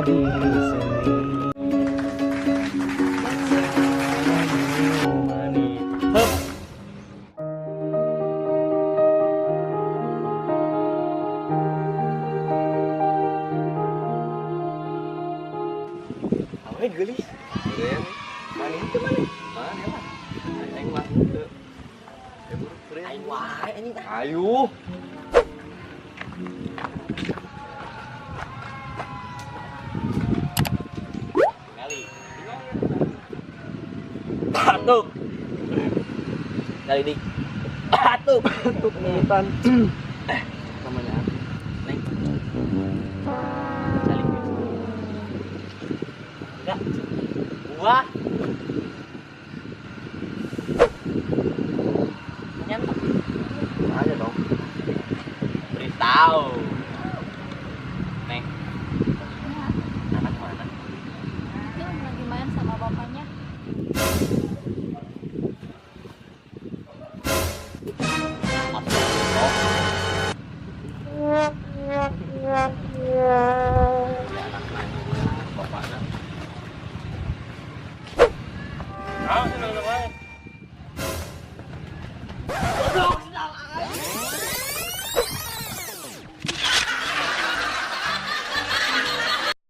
menjadi seni. Hup. Awe gelis. Keren. Mana itu mana? Mana lah? Aing mah teu. Keren. Aing wae anjing. Ayo. Kali. Batuk. Kali dik. Batuk. Untuk nitan. Namanya apa? Neng. Kali. Enggak. Buah. Nyantok. Aja dong. Beritahu. Neng. Anak mana? Itu lagi main sama bapaknya.